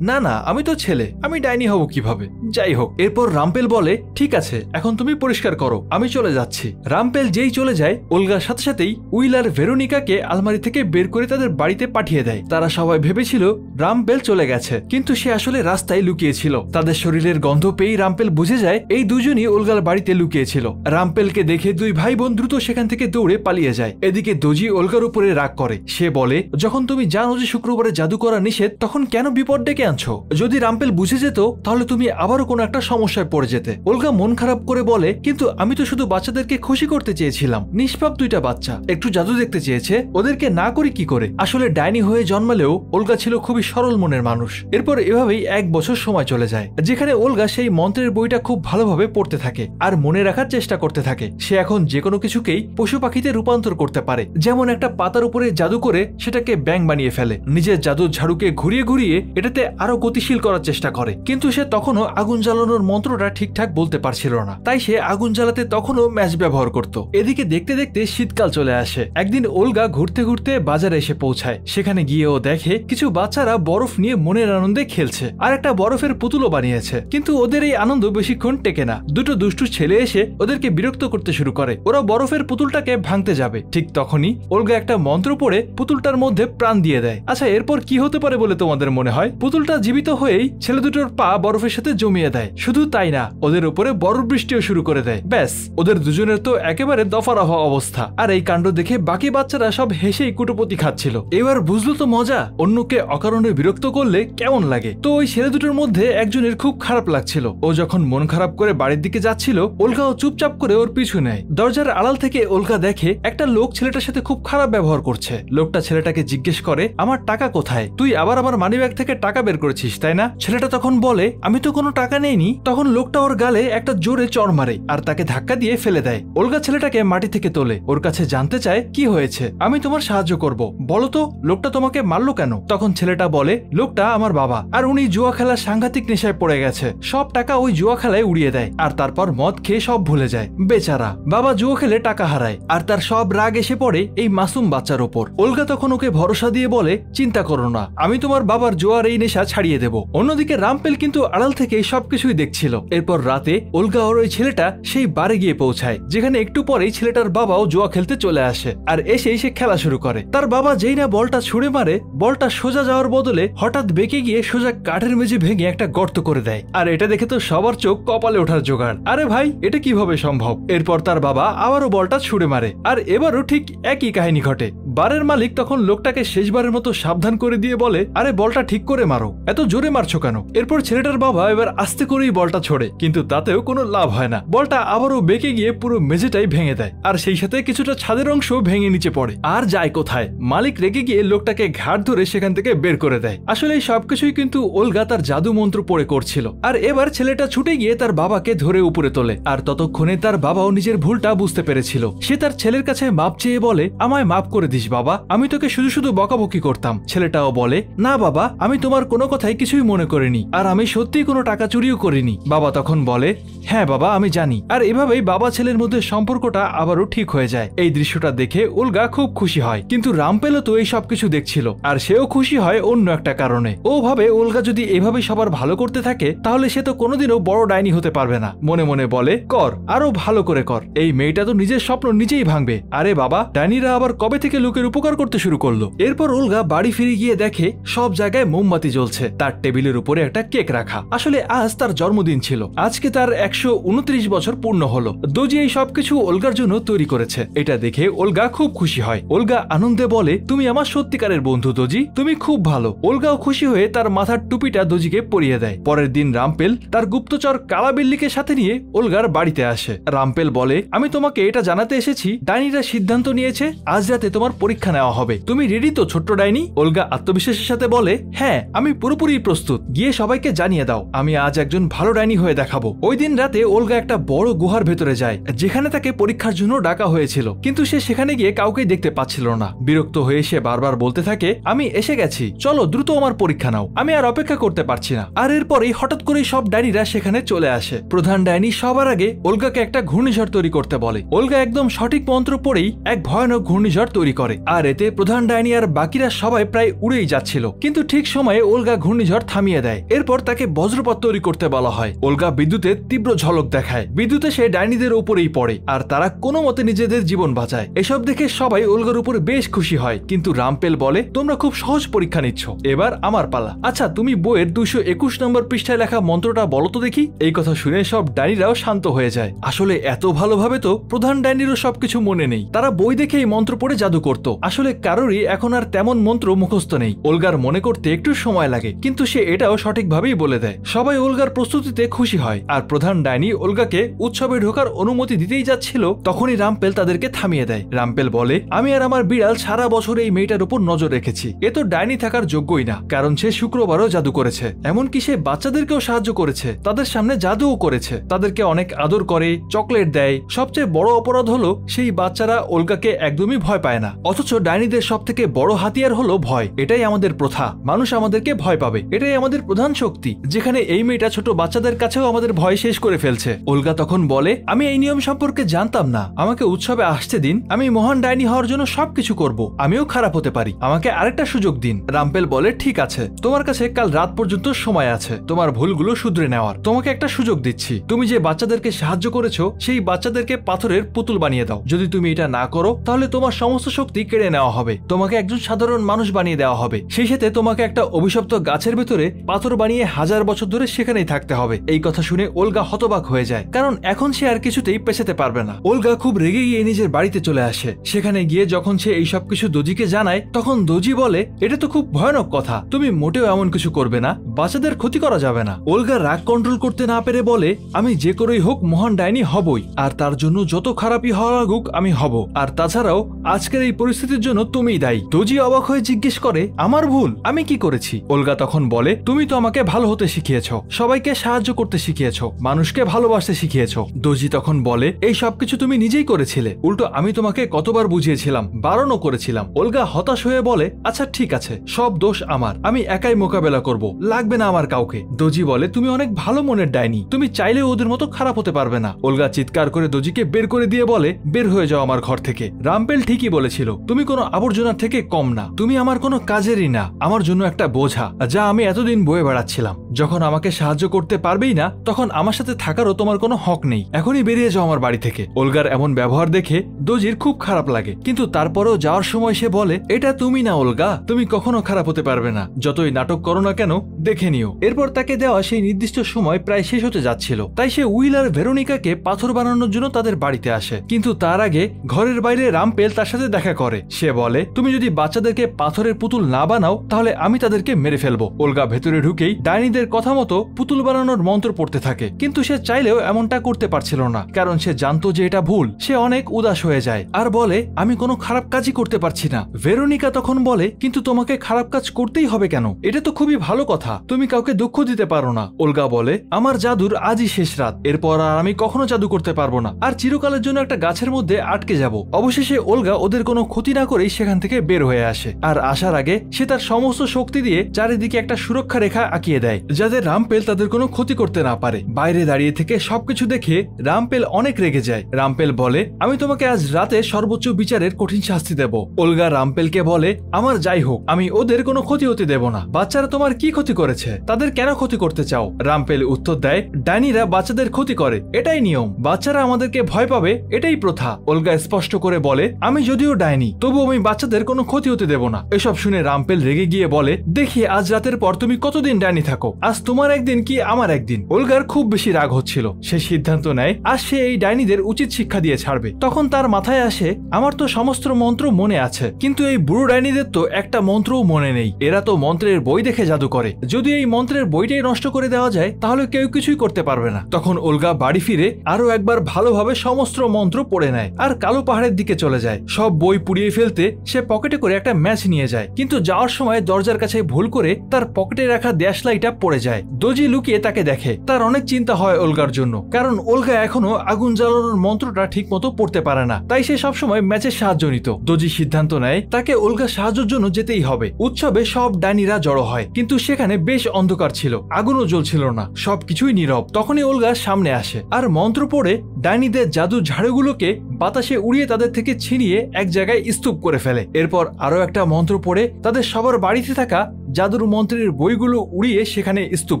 না না, আমি তো ছেলে, আমি ডাইনি হব কিভাবে? যাই হোক, এরপর রাম্পেল বলে ঠিক আছে, এখন তুমি পরিষ্কার করো, আমি চলে যাচ্ছি। রাম্পেল যেই চলে যায়, ওলগার সাথে সাথেই উইল আর ভেরোনিকাকে আলমারি থেকে বের করে তাদের বাড়িতে পাঠিয়ে দেয়। তারা সবাই ভেবেছিল রাম্পেল চলে গেছে, কিন্তু সে আসলে রাস্তায় লুকিয়েছিল। তাদের শরীরের গন্ধ পেয়েই রাম্পেল বুঝে যায় এই দুজনই ওলগার বাড়িতে লুকিয়েছিল। রাম্পেলকে দেখে দুই ভাই বোন দ্রুত সেখান থেকে দৌড়ে পালিয়ে যায়। এদিকে দোজি ওলগার উপরে রাগ করে। সে বলে, যখন তুমি জানো যে শুক্রবারে জাদু করা নিষেধ, তখন কেন বিপদ ডেকে আনছো? যদি রাম্পেল বুঝে যেত, তাহলে তুমি আবারও কোনো একটা সমস্যায় পড়ে যেতে। ওলগা মন খারাপ করে বলে, কিন্তু আমি তো শুধু বাচ্চাদেরকে খুশি করতে চেয়েছিলাম। নিষ্পাপ দুইটা বাচ্চা একটু জাদু দেখতে চেয়েছে, ওদেরকে না করি কি করে? আসলে ডাইনি হয়ে জন্মালেও ওলগা ছিল খুবই সরল মনের মানুষ। এরপর এভাবেই 1 বছর সময় চলে যায়, যেখানে ওলগা সেই মন্ত্রের বইটা খুব ভালোভাবে পড়তে থাকে আর মনে রাখার চেষ্টা করতে থাকে। সে এখন যে কোনো কিছুকেই পশু পাখিতে রূপান্তর করতে পারে। যেমন একটা পাতার উপরে জাদু করে সেটাকে ব্যাঙ বানিয়ে ফেলে। নিজের জাদুর ঝাড়ুকে ঘুরিয়ে ঘুরিয়ে এটাতে আরো গতিশীল করার চেষ্টা করে, কিন্তু সে তখনও আগুন জ্বালানোর মন্ত্রটা ঠিকঠাক বলতে পারছিল না। তাই সে আগুন জ্বালাতে তখনও ম্যাচ ব্যবহার করত। এদিকে দেখতে দেখতে শীতকাল চলে আসে। একদিন ওলগা ঘুরতে ঘুরতে বাজারে এসে পৌঁছায়। সেখানে গিয়ে ও দেখে কিছু বাচ্চারা বরফ নিয়ে মনের আনন্দে খেলছে আর একটা বরফের পুতুলও বানিয়েছে। কিন্তু ওদের এই আনন্দ বেশিক্ষণ টেকে না। দুটো দুষ্টু ছেলে এসে ওদেরকে বিরক্ত করতে শুরু করে। ওরা বরফের পুতুলটাকে ভাঙতে যাবে, ঠিক তখনই ওলগা একটা মন্ত্র পড়ে পুতুলটার মধ্যে প্রাণ দিয়ে দেয়। আচ্ছা, এরপর কি হতে পারে বলে তোমাদের মনে হয়? পুতুলটা জীবিত হয়েই ছেলে দুটোর পা বরফের সাথে জমিয়ে দেয়। শুধু তাই না, ওদের উপরে বরফ বৃষ্টিও শুরু করে দেয়। ব্যাস, ওদের দুজনের তো একেবারে দফারফা অবস্থা। আর এই কাণ্ড দেখে বাকি বাচ্চারা সব হেসেই কুটোপতি খাচ্ছিল। এবার বুঝলো তো মজা, অন্যকে অকারণে বিরক্ত করলে কেমন লাগে। তো ওই ছেলে দুটোর মধ্যে একজনের খুব খারাপ লাগছিল। ও যখন মন খারাপ করে বাড়ির দিকে যাচ্ছিল, ওলগাও চুপচাপ করে ওর পিছু নেয়। দরজার আড়াল থেকে ওলগা দেখে একটা লোক ছেলেটার সাথে খুব খারাপ ব্যবহার করছে। লোকটা ছেলেটাকে জিজ্ঞেস করে, আমার টাকা কোথায়? তুই আবার আমার মানিব্যাগ থেকে টাকা বের করেছিস তাই না? ছেলেটা তখন বলে, আমি তো কোনো টাকা নেইনি। তখন লোকটা ওর গালে একটা জোরে চড় মারে আর তাকে ধাক্কা দিয়ে ফেলে দেয়। ওলগা ছেলেটাকে মাটি থেকে তোলে, ওর কাছে জানতে চায় কি হয়েছে। আমি তোমার সাহায্য করব, বলো তো লোকটা তোমাকে মারলো কেন? তখন ছেলেটা বলে, লোকটা আমার বাবা, আর উনি জুয়া খেলার সাংঘাতিক নেশায় পড়ে গেছে। সব টাকা ওই জুয়া খেলায় উড়িয়ে দেয় আর তারপর মদ খেয়ে সব ভুলে যায়। বেচারা বাবা জুয়া খেলে টাকা হারায় আর তার সব রাগ এসে পড়ে এই মাসুম বাচ্চার ওপর। ওলগা তখন ওকে ভরসা দিয়ে বলে, চিন্তা করো না, আমি তোমার বাবার জুয়ার এই নেশা ছাড়িয়ে দেব। অন্যদিকে রাম্পেল কিন্তু আড়াল থেকে সবকিছুই দেখছিল। এরপর রাতে ওলগা আর ওই ছেলেটা সেই বারে গিয়ে পৌঁছায়, যেখানে একটু পরেই ছেলেটার বাবাও জুয়া খেলতে চলে আসে আর এসেই সে খেলা শুরু করে। তার বাবা যেই না বলটা ছুড়ে মারে, বলটা সোজা যাওয়ার বদলে হঠাৎ বেঁকে গিয়ে সোজা কাঠের মেঝে ভেঙে একটা গর্ত করে দেয়। আর এটা দেখে তো সবার চোখ কপালে ওঠার জোগাড়। আরে ভাই, এটা কিভাবে সম্ভব? এরপর তার বাবা আবারও বলটা ছুড়ে মারে আর এবারও ঠিক একই কাহিনী ঘটে। বারের মালিক তখন লোকটাকে শেষবারের মতো সাবধান করে দিয়ে বলে, আরে বলটা ঠিক করে মারো, এত জোরে মারছো কেন? এরপর ছেলেটার বাবা এবার আস্তে করেই বলটা ছোড়ে, কিন্তু তাতেও কোনো লাভ হয় না। বলটা আবারও বেঁকে গিয়ে পুরো মেঝেটাই ভেঙে দেয় আর সেই সাথে কিছুটা ছাদের অংশ ভেঙে নিচে পড়ে। আর যায় কোথায়? মালিক রেগে গিয়ে লোকটাকে ঘাট ধরে সেখান থেকে বের করে দেয়। আসলে এই সবকিছুই কিন্তু ওলগা তার জাদু মন্ত্র পড়ে করছিল। আর এবার ছেলেটা ছুটে গিয়ে তার বাবাকে ধরে উপরে তোলে আর ততক্ষণে তার বাবাও নিজের ভুলটা বুঝতে পেরেছিল। সে তার ছেলের কাছে মাপ চেয়ে বলে, আমায় মাফ করে দিস বাবা, আমি তোকে শুধু শুধু বকাবকি করতাম। ছেলেটাও বলে, না বাবা, আমি তোমার কোনো কথাই কিছুই মনে করিনি আর আমি সত্যিই কোনো টাকা চুরিও করিনি। বাবা তখন বলে, হ্যাঁ বাবা, আমি জানি। আর এভাবেই বাবা ছেলের মধ্যে সম্পর্কটা আবারও ঠিক হয়ে যায়। এই দৃশ্যটা দেখে ওলগা খুব খুশি হয়, কিন্তু রাম্পেলও তো এই সবকিছু দেখছিল আর সেও খুশি হয় অন্য একটা কারণে। ও ভাবে ওলগা যদি এভাবে সবার ভালো করতে থাকে, তাহলে সে তো কোনোদিনও বড় ডাইনি হতে পারবে না। মনে মনে বলে, কর, আরো ভালো করে কর, এই মেয়েটা তো নিজের স্বপ্ন নিজেই ভাঙবে। আরে বাবা, ডাইনিরা আবার কবে থেকে লোকের উপকার করতে শুরু করলো? এরপর ওলগা বাড়ি ফিরে গিয়ে দেখে সব জায়গায় মোমবাতি জ্বলছে, তার টেবিলের উপরে একটা কেক রাখা। আসলে আজ তার জন্মদিন ছিল। আজকে তার 129 বছর পূর্ণ হলো। দোজি এই সবকিছু ওলগার জন্য তৈরি করেছে। এটা দেখে ওলগা খুব খুশি হয়। ওলগা আনন্দে বলে, তুমি আমার সত্যিকারের বন্ধু দোজি, তুমি খুব ভালো। ওলগাও খুশি হয়ে তার মাথার টুপিটা দোজিকে পরিয়ে দেয়। পরের দিন রাম্পেল তার গুপ্তচর কালা বিল্লিকে সাথে নিয়ে ওলগার বাড়িতে আসে। রাম্পেল বলে, আমি তোমাকে এটা জানাতে এসেছি, ডাইনিরা সিদ্ধান্ত নিয়েছে আজ রাতে তোমার পরীক্ষা নেওয়া হবে। তুমি রেডি তো ছোট্ট ডাইনি? ওলগা আত্মবিশ্বাসের সাথে বলে, হ্যাঁ আমি পুরোপুরি প্রস্তুত। গিয়ে সবাইকে জানিয়ে দাও আমি আজ একজন ভালো ডাইনি হয়ে দেখাবো। ওই দিন রাতে ওলগা একটা বড় গুহার ভেতরে যায়, যেখানে তাকে পরীক্ষার জন্য ডাকা হয়েছিল, কিন্তু সে সেখানে গিয়ে কাউকে দেখতে পাচ্ছিল না। বিরক্ত হয়ে সে বারবার বলতে থাকে, আমি এসে গেছি, চলো দ্রুত আমার পরীক্ষা নাও, আমি আর অপেক্ষা করতে পারছি না। আর এরপরেই হঠাৎ করেই সব ডাইনিরা সেখানে চলে আসে। প্রধান ডাইনি সবার আগে ওলগাকে একটা ঘূর্ণিঝড় তৈরি করতে বলে। ওলগা একদম সঠিক মন্ত্র পড়েই এক ভয়ানক ঘূর্ণিঝড় তৈরি করে, আর এতে প্রধান ডাইনি আর বাকিরা সবাই প্রায় উড়েই যাচ্ছিল। কিন্তু ঠিক সময়ে ওলগা ঘূর্ণিঝড় থামিয়ে দেয়। এরপর তাকে বজ্রপাত তৈরি করতে বলা হয়। ওলগা বিদ্যুতের তীব্র ঝলক দেখায়, বিদ্যুতে সে ডাইনিদের উপরেই পড়ে, আর তারা কোনো মতে নিজেদের জীবন বাঁচায়। এসব দেখে সবাই ওলগার উপর বেশ খুশি হয়। কিন্তু রামপেল বলে, তোমরা খুব সহজ পরীক্ষা নিচ্ছ, এবার আমার পালা। আচ্ছা তুমি বইয়ের 221 নম্বর পৃষ্ঠায় লেখা মন্ত্রটা বলো তো দেখি। এই কথা শুনে সব ডাইনিরাও শান্ত হয়ে যায়। আসলে এত ভালোভাবে তো প্রধান ডাইনিরও সবকিছু মনে নেই, তারা বই দেখে এই মন্ত্র পড়ে জাদু করত। আসলে কারোরই এখন আর তেমন মন্ত্র মুখস্থ নেই। ওলগার মনে করতে একটু সময় লাগে, কিন্তু সে এটাও সঠিকভাবেই বলে দেয়। সবাই ওলগার প্রস্তুতিতে খুশি হয়, আর প্রধান ডাইনি ওলগাকে উৎসবে ঢোকার অনুমতি দিতেই যাচ্ছিল, তখনই রামপেল তাদেরকে থামিয়ে দেয়। রামপেল বলে, আমি আর আমার বিড়াল সারা বছর এই মেয়েটার উপর নজর রেখেছি, এ তো ডাইনি থাকার যোগ্যই না, কারণ সে শুক্রবারও জাদু করেছে, এমনকি সে বাচ্চাদেরকেও সাহায্য করেছে, তাদের সামনে জাদুও করেছে, তাদেরকে অনেক আদর করে, চকলেট দেয়। সবচেয়ে বড় অপরাধ হলো সেই বাচ্চারা ওলগাকে একদমই ভয় পায় না। অথচ ডাইনিদের সব থেকে বড় হাতিয়ার হলো ভয়। এটাই আমাদের প্রথা, মানুষ আমাদেরকে ভয় পাবে, এটাই আমাদের প্রধান শক্তি, যেখানে এই মেয়েটা ছোট বাচ্চাদের কাছেও আমাদের ভয় শেষ করে ফেলছে। ওলগা তখন বলে, আমি এই নিয়ম সম্পর্কে জানতাম না, আমাকে উৎসবে আসতে দিন, আমি মহান ডাইনি হওয়ার জন্য সবকিছু করব, আমিও খারাপ হতে পারি, আমাকে আরেকটা সুযোগ দিন। রামপেল বলে, ঠিক আছে, তোমার কাছে কাল রাত পর্যন্ত সময় আছে তোমার ভুলগুলো শুধরে নেওয়ার, তোমাকে একটা সুযোগ দিচ্ছি, তুমি যে বাচ্চাদেরকে সাহায্য করেছো সেই বাচ্চাদেরকে পাথরের পুতুল বানিয়ে দাও। যদি তুমি এটা না করো তাহলে তোমার সমস্ত শক্তি কেড়ে নেওয়া হবে, তোমাকে একজন সাধারণ মানুষ বানিয়ে দেওয়া হবে, সেই সাথে তোমাকে একটা অভিশপ্ত গাছের ভেতরে পাথর বানিয়ে 1000 বছর ধরে সেখানেই থাকতে হবে। এই কথা শুনে ওলগা হতবাক হয়ে যায়, কারণ এখন সে আর কিছুতেই পেছাতে পারবে না। ওলগা খুব রেগে গিয়ে নিজের বাড়িতে চলে আসে। সেখানে গিয়ে যখন সে এই সব কিছু দোজিকে জানায়, তখন দোজি বলে, এটা তো খুব ভয়ানক কথা, তুমি মোটেও এমন কিছু করবে না, বাচ্চাদের ক্ষতি করা যাবে না। ওলগা রাগ কন্ট্রোল করতে না পেরে বলে, আমি যে করেই হোক মহান ডাইনি হবই, আর তার জন্য যত খারাপই হওয়া লাগুক আমি হব, আর তাছাড়াও আজকের এই পরিস্থিতির জন্য তুমিই দায়ী। দোজি অবাক হয়ে জিজ্ঞেস করে, আমার ভুল, আমি কি করেছি? ওলগা তখন বলে, তুমি তো আমাকে ভালো হতে শিখিয়েছ, সবাইকে সাহায্য করতে শিখিয়েছ, মানুষকে ভালোবাসতে শিখিয়েছ। দোজি তখন বলে, এই সবকিছু তুমি নিজেই করেছিলে, উল্টো আমি তোমাকে কতবার বুঝিয়েছিলাম, বারণও করেছিলাম। ওলগা হতাশ হয়ে বলে, আচ্ছা ঠিক আছে, সব দোষ আমার, আমি একাই মোকাবেলা করব, লাগবে না আমার কাউকে। দোজি বলে, তুমি অনেক ভালো মনের ডাইনি, তুমি চাইলে ওদের মতো খারাপ হতে পারবে না। ওলগা চিৎকার করে দোজিকে বের করে দিয়ে বলে, বের হয়ে যাও আমার ঘর থেকে। রামপেল ঠিকই বলেছিল, তুমি কোনো আবর্জনার থেকে কম না, তুমি আমার কোনো কাজেরই না, আমার জন্য একটা বোঝা, যা আমি এতদিন বয়ে বেড়াচ্ছিলাম। যখন আমাকে সাহায্য করতে পারবেই না, তখন আমার সাথে থাকারও তোমার কোনো হক নেই, এখনই বেরিয়ে যাও আমার বাড়ি থেকে। ওলগার এমন ব্যবহার দেখে দোজির খুব খারাপ লাগে, কিন্তু তারপরেও যাওয়ার সময় সে বলে, এটা তুমি না ওলগা, তুমি কখনো খারাপ হতে পারবে না, যতই নাটক করো না কেন, দেখে নিও। এরপর তাকে দেওয়া সেই নির্দিষ্ট সময় প্রায় শেষ হতে যাচ্ছিল, তাই সে উইল আর ভেরোনিকাকে পাথর বানানোর জন্য তাদের বাড়িতে আসে। কিন্তু তার আগে ঘরের বাইরে রামপেল তার সাথে দেখা করে। সে বলে, তুমি যদি বাচ্চাদেরকে পাথরের পুতুল না বানাও তাহলে আমি তাদেরকে মেরে ফেলবো। ওলগা ভেতরে ঢুকেই ডাইনিদের কথা মতো পুতুল বানানোর মন্ত্র পড়তে থাকে, কিন্তু সে চাইলেও এমনটা করতে পারছিল না, কারণ সে জানতো যে এটা ভুল। সে অনেক উদাস হয়ে যায় আর বলে, আমি কোনো খারাপ কাজই করতে পারছি না। ভেরোনিকা তখন বলে, কিন্তু তোমাকে খারাপ কাজ করতেই হবে কেন? এটা তো খুবই ভালো কথা, তুমি কাউকে দুঃখ দিতে পারো না। ওলগা বলে, আমার জাদুর আজই শেষ রাত, এরপর আর আমি কখনো জাদু করতে পারবো না, আর চিরকালের জন্য একটা গাছের মধ্যে আটকে যাব। অবশেষে ওলগা ওদের কোনো ক্ষতি না করেই সেখান থেকে বের হয়ে আসে, আর আসার আগে সে তার সমস্ত শক্তি দিয়ে চারিদিকে একটা সুরক্ষা রেখা আঁকিয়ে দেয়, যাতে রামপেল তাদের কোনো ক্ষতি করতে না পারে। বাইরে দাঁড়িয়ে থেকে সবকিছু দেখে রামপেল অনেক রেগে যায়। রামপেল বলে, আমি তোমাকে আজ রাতে সর্বোচ্চ বিচারের কঠিন শাস্তি দেব। ওলগা রামপেলকে বলে, আমার যাই হোক, আমি ওদের কোনো ক্ষতি হতে দেব না। বাচ্চারা তোমার কি ক্ষতি করেছে? তাদের কেন ক্ষতি করতে চাও? রামপেল উত্তর দেয়, ডাইনিরা বাচ্চাদের ক্ষতি করে, এটাই নিয়ম, বাচ্চারা আমাদেরকে ভয় পাবে, এটাই প্রথা। ওলগা স্পষ্ট করে বলে, আমি যদিও ডাইনি, তবু আমি বাচ্চাদের কোনো ক্ষতি হতে দেব না। এসব শুনে রামপেল রেগে গিয়ে বলে, দেখি আজ রাতের পর তুমি কতদিন ডাইনি থাকো, আজ তোমার একদিন কি আমার একদিন। ওলগার খুব বেশি রাগ হচ্ছিল, সে সিদ্ধান্ত নেয় আজ সে এই ডাইনিদের উচিত শিক্ষা দিয়ে ছাড়বে। তখন তার মাথায় আসে, আমার তো সমস্ত মন্ত্র মনে আছে, কিন্তু এই বুড়ো ডাইনিদের তো একটা মন্ত্রও মনে নেই, এরা তো মন্ত্রের বই দেখে জাদু করে, যদি এই মন্ত্রের বইটাই নষ্ট করে দেওয়া যায় তাহলে কেউ কিছুই করতে পারবে না। তখন ওলগা বাড়ি ফিরে আরো একবার ভালোভাবে সমস্ত মন্ত্র পড়ে নেয় আর কালো পাহাড়ের দিকে চলে যায়। সব বই পুড়িয়ে ফেলতে সে পকেটে করে একটা ম্যাচ নিয়ে যায়, কিন্তু যাওয়ার সময় দরজার কাছে ভুল করে তার পকেটে রাখা দেশলাইটা পড়ে যায়। দোজি লুকিয়ে তাকে দেখে। তার অনেক চিন্তা হয় ওলগার জন্য, কারণ ওলগা এখনো আগুন জ্বালানোর মন্ত্রটা ঠিক মতো পড়তে পারে না, তাই সে সবসময় ম্যাচের সাহায্য নিত। দোজি সিদ্ধান্ত নেয় তাকে ওলগার সাহায্যের জন্য যেতেই হবে। উৎসবে সব ডাইনিরা জড়ো হয়, কিন্তু সেখানে বেশ অন্ধকার ছিল, আগুনও জ্বলছিল না, সবকিছুই নীরব। তখনই ওলগা সামনে আসে আর মন্ত্র পড়ে ডাইনিদের জাদু ঝাড়ুগুলোকে বাতাসে উড়িয়ে তাদের থেকে ছিনিয়ে এক জায়গায় স্তূপ করে ফেলে। এরপর আরো একটা মন্ত্র পড়ে তাদের সবার বাড়িতে থাকা জাদুর মন্ত্রের বইগুলো উড়িয়ে সেখানে স্তূপ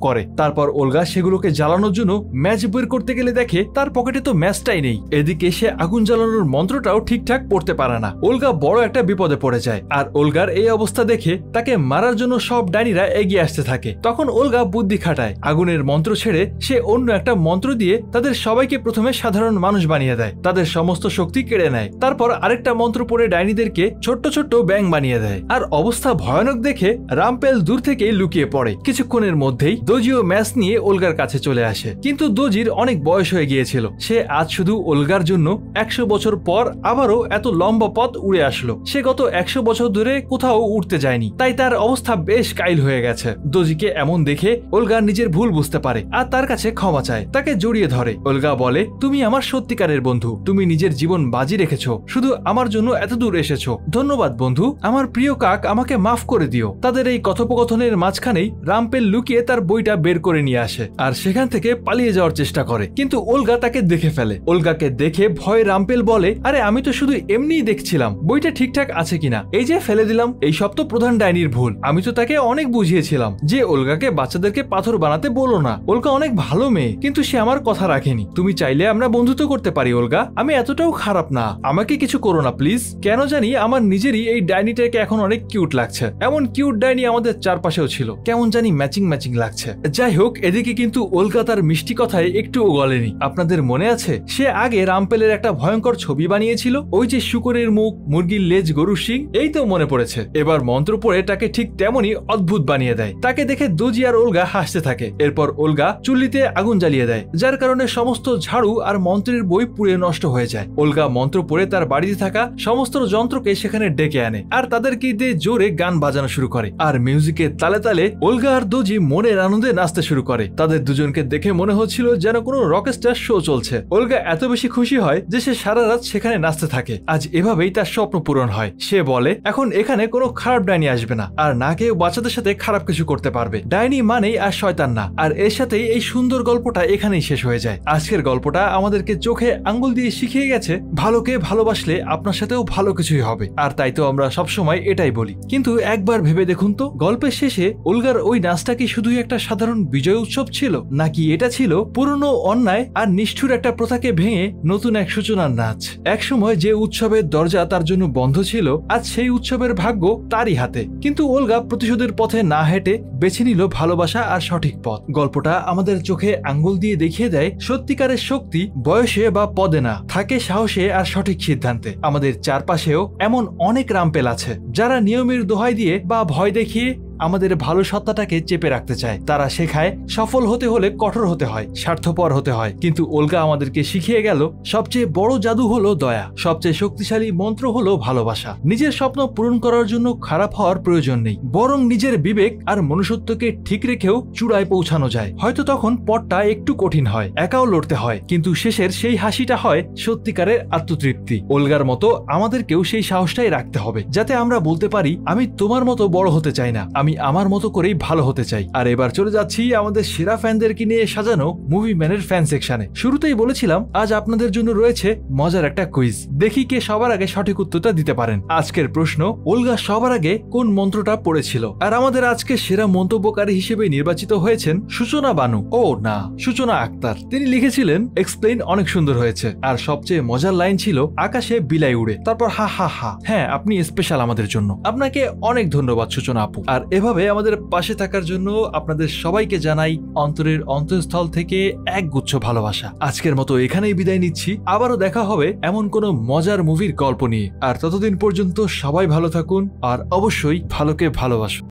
করে। তারপর ওলগা সেগুলোকে জ্বালানোর জন্য ম্যাচ বের করতে গেলে দেখে তার পকেটে তো ম্যাচটাই নেই। এদিকে সে আগুন জ্বালানোর মন্ত্রটাও ঠিকঠাক পড়তে পারে না। ওলগা বড় একটা বিপদে পড়ে যায়, আর ওলগার এই অবস্থা দেখে তাকে মারার জন্য সব ডাইনিরা এগিয়ে আসতে থাকে। তখন ওলগা বুদ্ধি খাটায়, আগুনের মন্ত্র ছেড়ে সে অন্য একটা মন্ত্র দিয়ে তাদের সবাইকে প্রথমে সাধারণ মানুষ বানিয়ে দেয়, তাদের সমস্ত শক্তি কেড়ে নেয়। তারপর আরেকটা মন্ত্র পড়ে ডাইনিদেরকে ছোট্ট ছোট্ট ব্যাং বানিয়ে দেয়। আর অবস্থা ভয়ানক দেখে রামপেল দূর থেকেই লুকিয়ে পড়ে। কিছুক্ষণের মধ্যেই দোজিও ম্যাচ নিয়ে ওলগার কাছে চলে আসে, কিন্তু দোজির অনেক বয়স হয়ে গিয়েছিল। সে আজ শুধু ওলগার জন্য 100 বছর পর আবারও এত লম্বা পথ উড়ে আসলো। সে গত 100 বছর ধরে কোথাও উঠতে যায়নি, তাই তার অবস্থা বেশ কাইল হয়ে গেছে। দোজিকে এমন দেখে ওলগা নিজের ভুল বুঝতে পারে আর তার কাছে ক্ষমা চায়, তাকে জড়িয়ে ধরে। ওলগা বলে, তুমি আমার সত্যিকারের বন্ধু, তুমি নিজের জীবন বাজি রেখেছো, শুধু আমার জন্য এত দূর এসেছো। ধন্যবাদ বন্ধু, আমার প্রিয় কাক, আমাকে মাফ করে দিও। তাদের এই কথোপকথনের মাঝখানেই রামপেল লুকিয়ে তার বইটা বের করে নিয়ে আসে আর সেখান থেকে পালিয়ে যাওয়ার চেষ্টা করে, কিন্তু ওলগা তাকে দেখে ফেলে। ওলগাকে দেখে ভয়ে রামপেল বলে, আরে আমি তো শুধু এমনিই দেখছিলাম বইটা ঠিকঠাক আছে কিনা, এই যে ফেলে দিলাম। এই সব তো প্রধান ডাইনির ভুল। আমি তো তাকে অনেক বুঝিয়েছিলাম যে ওলগাকে বাচ্চাদেরকে পাথর বানাতে বলো না, ওলগা অনেক ভালো মেয়ে, কিন্তু সে আমার কথা রাখেনি। তুমি চাইলে আমরা বন্ধুত্ব করতে পারি ওলগা, আমি এতটাও খারাপ না, আমাকে কিছু করো না প্লিজ। কেন জানি আমার নিজেরই এই ডাইনিটাকে এখন অনেক কিউট লাগছে। এমন কিউট ডাইনি আমাদের চারপাশেও ছিল, কেমন জানি ম্যাচিং ম্যাচিং লাগছে। যাই হোক, এদিকে কিন্তু ওলগা তার মিষ্টি কথায় একটুও গলেনি। আপনাদের মনে আছে সে আগে রামপেলের একটা ভয়ঙ্কর ছবি বানিয়েছিল, ওই যে শুকরের মুখ, মুরগির লেজ, গরুর শিং? এই তো মনে পড়েছে। এবার মন্ত্র পড়ে তাকে ঠিক তেমনই অদ্ভুত বানিয়ে দেয়। তাকে দেখে দোজি আর ওলগা হাসতে থাকে। এরপর ওলগা চুল্লিতে আগুন জ্বালিয়ে দেয়, যার কারণে সমস্ত ঝাড়ু আর মন্ত্রের বই পুড়ে নষ্ট হয়ে যায়। ওলগা মন্ত্র পড়ে তার বাড়িতে থাকা সমস্ত যন্ত্রকে সেখানে ডেকে আনে আর তাদেরকে দিয়ে জোরে গান বাজানো শুরু করে। আর মিউজিকের তালে তালে ওলগা আর দোজি মনের আনন্দে নাচতে শুরু করে। তাদের দুজনকে দেখে মনে হচ্ছিল যেন কোনো রকস্টার শো চলছে। ওলগা এত বেশি খুশি হয় যে সে সারা রাত সেখানে নাচতে থাকে। আজ এভাবেই তার স্বপ্ন পূরণ হয়। সে বলে, এখন এখানে কোনো খারাপ ডাইনি আসবে না, আর না কেউ বাচ্চাদের সাথে খারাপ কিছু করতে পারবে। ডাইনি মানেই আর শয়তান না। আর এর সাথেই এই সুন্দর গল্পটা এখানেই শেষ হয়ে যায়। আজকের গল্পটা আমাদেরকে চোখে আঙ্গুল দিয়ে শিখিয়ে গেছে, ভালোকে ভালোবাসলে আপনার সাথেও ভালো কিছুই হবে। আর তাই তো আমরা সবসময় এটাই বলি। কিন্তু একবার ভেবে দেখুন তো, গল্পের শেষে ওলগার ওই নাচটা কি শুধুই একটা সাধারণ বিজয় উৎসব ছিল, নাকি এটা ছিল পুরনো অন্যায় আর নিষ্ঠুর একটা প্রথাকে ভেঙে নতুন এক সূচনার নাচ? একসময় যে উৎসবের দরজা তার জন্য বন্ধ ছিল, আজ সেই উৎসবের ভাগ্য তারই হাতে। কিন্তু ওলগা প্রতিশোধের পথে না হেঁটে বেছে নিল ভালোবাসা আর সঠিক পথ। গল্পটা আমাদের চোখে আঙ্গুল দিয়ে দেখিয়ে দেয়, সত্যিকারের শক্তি বয়সে বা পদে না, থাকে সাহসে আর সঠিক সিদ্ধান্তে। আমাদের চারপাশেও এমন অনেক রামপেল আছে যারা নিয়মের দোহাই দিয়ে বা ভয় দেখিয়ে আমাদের ভালো সত্তাটাকে চেপে রাখতে চায়। তারা শেখায় সফল হতে হলে কঠোর হতে হয়, স্বার্থপর হতে হয়। কিন্তু ওলগা আমাদেরকে শিখিয়ে গেল, সবচেয়ে বড় জাদু হলো দয়া, সবচেয়ে শক্তিশালী মন্ত্র হলো ভালোবাসা। নিজের স্বপ্ন পূরণ করার জন্য খারাপ হওয়ার প্রয়োজন নেই, বরং নিজের বিবেক আর মনুষ্যত্বকে ঠিক রেখেও চূড়ায় পৌঁছানো যায়। হয়তো তখন পথটা একটু কঠিন হয়, একাও লড়তে হয়, কিন্তু শেষের সেই হাসিটা হয় সত্যিকারের আত্মতৃপ্তি। ওলগার মতো আমাদেরকেও সেই সাহসটাই রাখতে হবে, যাতে আমরা বলতে পারি, আমি তোমার মতো বড় হতে চাই না, আমি আমার মতো করেই ভালো হতে চাই। আর এবার চলে যাচ্ছি আমাদের সেরা ফ্যানদেরকে নিয়ে সাজানো মুভি ম্যানের ফ্যান সেকশনে। শুরুতেই বলেছিলাম আজ আপনাদের জন্য রয়েছে মজার একটা কুইজ। দেখি কে সবার আগে সঠিক উত্তরটা দিতে পারেন। আজকের প্রশ্ন, ওলগা সবার আগে কোন মন্ত্রটা পড়েছিল? আর আমাদের আজকে সেরা মন্তব্যকারী হিসেবে নির্বাচিত হয়েছেন সূচনা বানু, ও না, সূচনা আক্তার। তিনি লিখেছিলেন, এক্সপ্লেইন অনেক সুন্দর হয়েছে, আর সবচেয়ে মজার লাইন ছিল আকাশে বিলাই উড়ে, তারপর হা হা হা। হ্যাঁ, আপনি স্পেশাল আমাদের জন্য। আপনাকে অনেক ধন্যবাদ সূচনা আপু। আর এভাবে আমাদের পাশে থাকার জন্য আপনাদের সবাইকে জানাই অন্তরের অন্তঃস্থল থেকে এক গুচ্ছ ভালোবাসা। আজকের মতো এখানেই বিদায় নিচ্ছি। আবারও দেখা হবে এমন কোনো মজার মুভির গল্প নিয়ে। আর ততদিন পর্যন্ত সবাই ভালো থাকুন, আর অবশ্যই ভালোকে ভালোবাসুন।